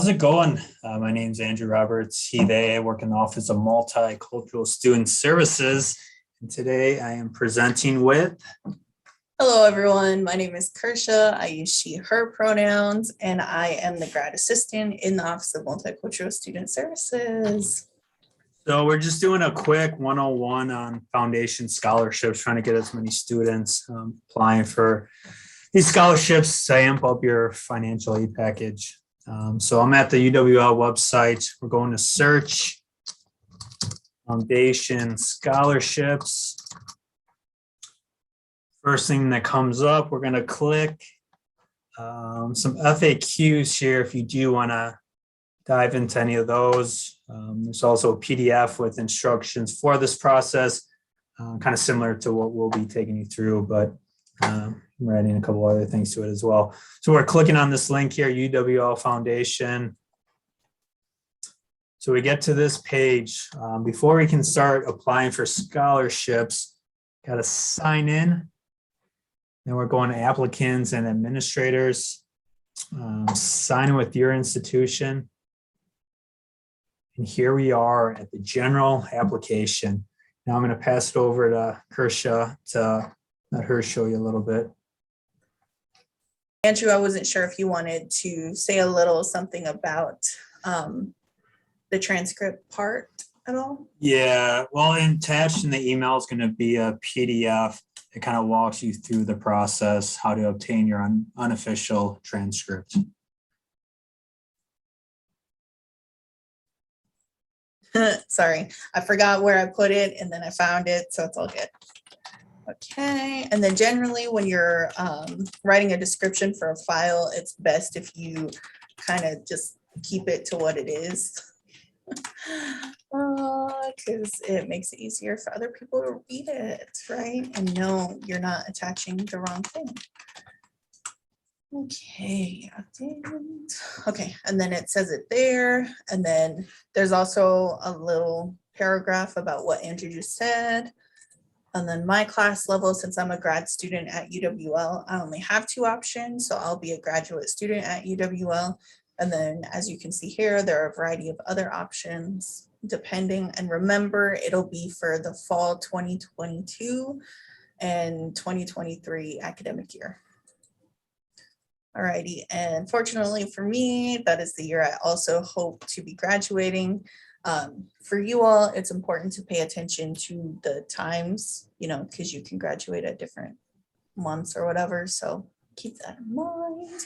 How's it going? My name's Andrew Roberts. I work in the Office of Multicultural Student Services. And today I am presenting with. Hello, everyone. My name is Kyrsha. I use she, her pronouns, and I am the grad assistant in the Office of Multicultural Student Services. So we're just doing a quick 101 on foundation scholarships, trying to get as many students applying for these scholarships to amp up your financial aid package. So I'm at the UWL website. We're going to search foundation scholarships. First thing that comes up, we're going to click some FAQs here if you do want to dive into any of those. There's also a PDF with instructions for this process, kind of similar to what we'll be taking you through, but I'm adding a couple other things to it as well. So we're clicking on this link here, UWL Foundation. So we get to this page. Before we can start applying for scholarships, got to sign in. Then we're going to applicants and administrators, sign with your institution. And here we are at the general application. Now I'm going to pass it over to Kyrsha to let her show you a little bit. Andrew, I wasn't sure if you wanted to say a little something about the transcript part at all. Yeah, well, attached in the email is going to be a PDF. It kind of walks you through the process, how to obtain your unofficial transcript. Sorry, I forgot where I put it and then I found it, so it's all good. Okay, and then generally when you're writing a description for a file, it's best if you kind of just keep it to what it is. Because it makes it easier for other people to read it, right? And know you're not attaching the wrong thing. Okay, and then it says it there. And then there's also a little paragraph about what Andrew just said. And then my class level, since I'm a grad student at UWL, I only have 2 options. So I'll be a graduate student at UWL. And then as you can see here, there are a variety of other options depending. And remember, it'll be for the fall 2022 and 2023 academic year. Alrighty, and fortunately for me, that is the year I also hope to be graduating. For you all, it's important to pay attention to the times, because you can graduate at different months or whatever. So keep that in mind.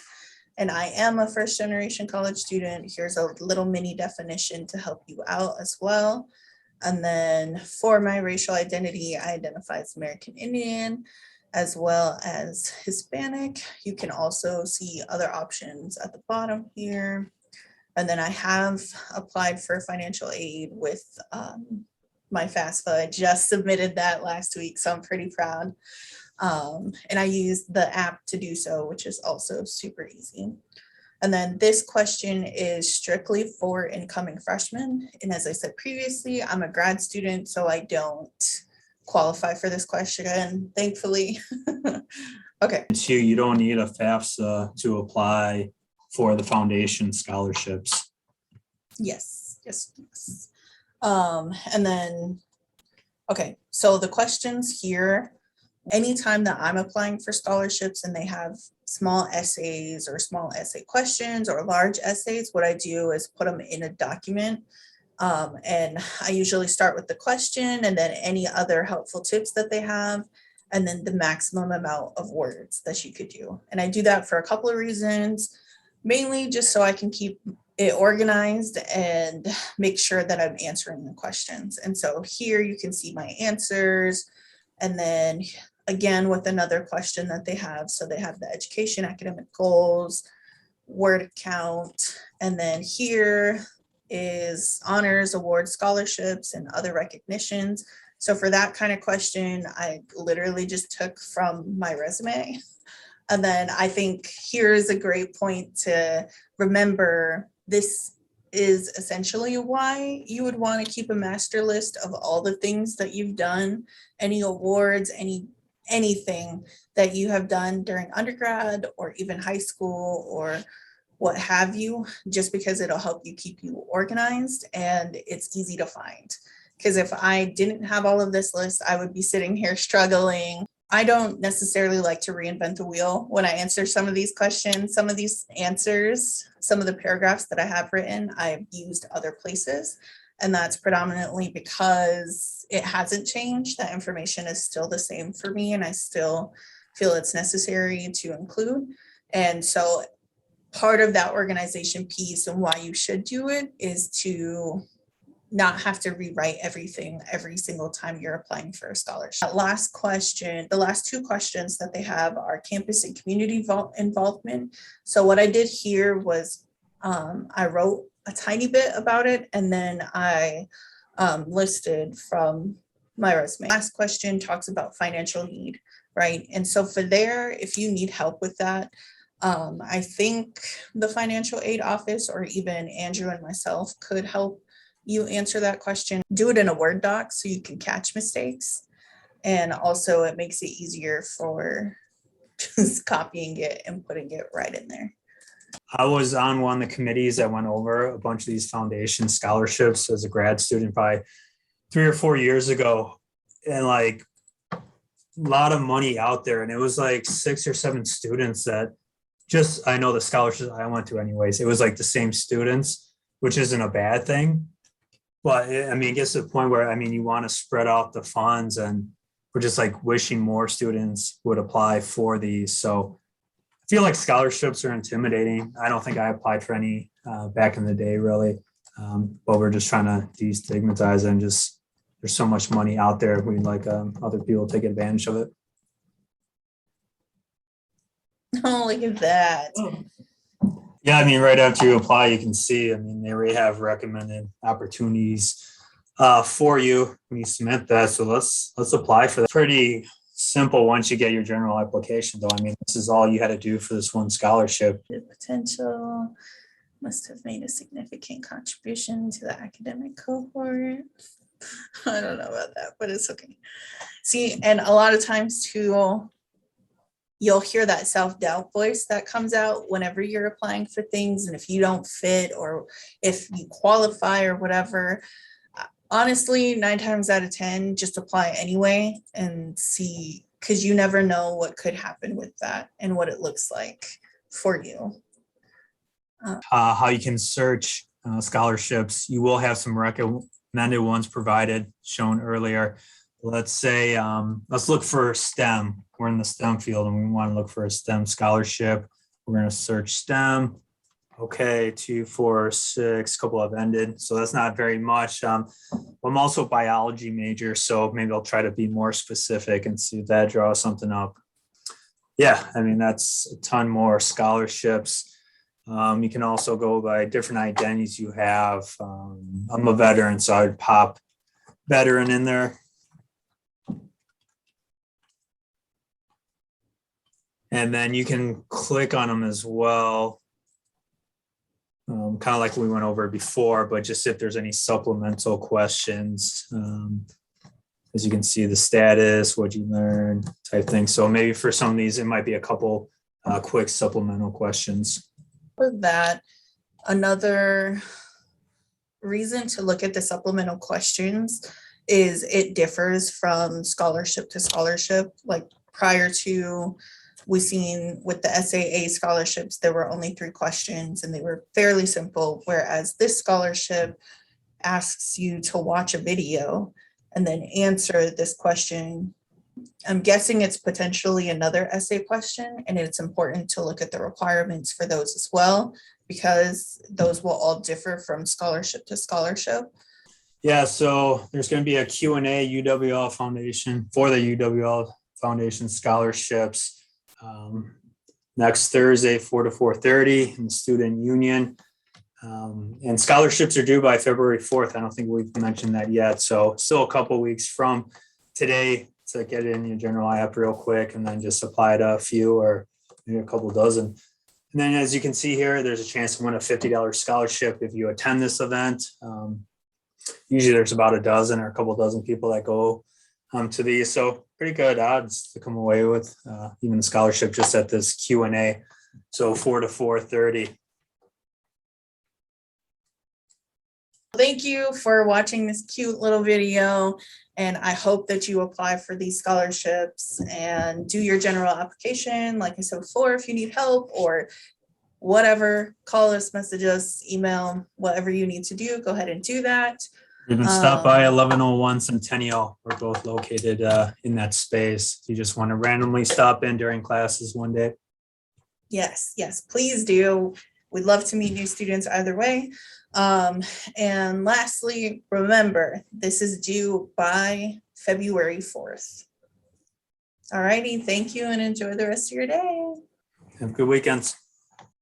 And I am a first generation college student. Here's a little mini definition to help you out as well. And then for my racial identity, I identify as American Indian as well as Hispanic. You can also see other options at the bottom here. And then I have applied for financial aid with my FAFSA. I just submitted that last week, so I'm pretty proud. And I used the app to do so, which is also super easy. And then this question is strictly for incoming freshmen. And as I said previously, I'm a grad student, so I don't qualify for this question, thankfully. Okay. You don't need a FAFSA to apply for the foundation scholarships. Yes. And then, okay, so the questions here, anytime that I'm applying for scholarships and they have small essays or small essay questions or large essays, what I do is put them in a document. And I usually start with the question and then any other helpful tips that they have, and then the maximum amount of words that you could do. And I do that for a couple of reasons, mainly just so I can keep it organized and make sure that I'm answering the questions. And so here you can see my answers, and then again with another question that they have. So they have the education, academic goals, word count, and then here is honors, awards, scholarships, and other recognitions. So for that kind of question, I literally just took from my resume. And then I think here's a great point to remember. This is essentially why you would want to keep a master list of all the things that you've done, any awards, anything that you have done during undergrad or even high school or what have you, just because it'll help you keep you organized and it's easy to find. Because if I didn't have all of this list, I would be sitting here struggling. I don't necessarily like to reinvent the wheel when I answer some of these questions. Some of these answers, some of the paragraphs that I have written, I've used other places. And that's predominantly because it hasn't changed. That information is still the same for me, and I still feel it's necessary to include. And so part of that organization piece and why you should do it is to not have to rewrite everything every single time you're applying for a scholarship. That last question, the last two questions that they have are campus and community involvement. So what I did here was I wrote a tiny bit about it, and then I listed from my resume. Last question talks about financial need, right? And so for there, if you need help with that, I think the financial aid office or even Andrew and myself could help you answer that question. Do it in a Word doc so you can catch mistakes. And also it makes it easier for just copying it and putting it right in there. I was on one of the committees that went over a bunch of these foundation scholarships as a grad student probably 3 or 4 years ago. And like a lot of money out there. And it was like 6 or 7 students that just, I know the scholarships I went to anyways, it was like the same students, which isn't a bad thing. But I mean, it gets to the point where, I mean, you want to spread out the funds, and we're just like wishing more students would apply for these. So I feel like scholarships are intimidating. I don't think I applied for any back in the day, really. But we're just trying to destigmatize it, and just, there's so much money out there. We'd like other people to take advantage of it. Oh, look at that. Yeah, I mean, right after you apply, you can see, I mean, they already have recommended opportunities for you when you submit that. So let's apply for that. Pretty simple once you get your general application, though. I mean, this is all you had to do for this one scholarship. The potential must have made a significant contribution to the academic cohort. I don't know about that, but it's okay. See, and a lot of times too, you'll hear that self-doubt voice that comes out whenever you're applying for things. And if you don't fit or if you qualify or whatever, honestly, 9 times out of 10, just apply anyway and see, because you never know what could happen with that and what it looks like for you. How you can search scholarships. You will have some recommended ones provided, shown earlier. Let's say, let's look for STEM. We're in the STEM field and we want to look for a STEM scholarship. We're going to search STEM. Okay, 2, 4, 6, couple have ended. So that's not very much. I'm also a biology major, so maybe I'll try to be more specific and see if that draws something up. Yeah, I mean, that's a ton more scholarships. You can also go by different identities you have. I'm a veteran, so I'd pop veteran in there. And then you can click on them as well. Kind of like we went over before, but just if there's any supplemental questions, as you can see, the status, what you learn type thing. So maybe for some of these, it might be a couple quick supplemental questions. For that, another reason to look at the supplemental questions is it differs from scholarship to scholarship. Like prior to, we seen with the SAA scholarships, there were only 3 questions and they were fairly simple, whereas this scholarship asks you to watch a video and then answer this question. I'm guessing it's potentially another essay question, and it's important to look at the requirements for those as well, because those will all differ from scholarship to scholarship. Yeah, so there's going to be a Q&A UWL Foundation for the UWL Foundation scholarships next Thursday, 4 to 4:30 in the Student Union. And scholarships are due by February 4th. I don't think we've mentioned that yet. So still a couple weeks from today to get it in your general app real quick, and then just apply to a few or maybe a couple dozen. And then as you can see here, there's a chance to win a $50 scholarship if you attend this event. Usually there's about a dozen or a couple dozen people that go to these. So pretty good odds to come away with even a scholarship just at this Q&A. So 4 to 4:30. Thank you for watching this cute little video. And I hope that you apply for these scholarships and do your general application. Like I said before, if you need help or whatever, call us, message us, email, whatever you need to do, go ahead and do that. Even stop by 1101 Centennial. We're both located in that space. You just want to randomly stop in during classes one day. Yes, please do. We'd love to meet new students either way. And lastly, remember, this is due by February 4th. All righty, thank you and enjoy the rest of your day. Have good weekends.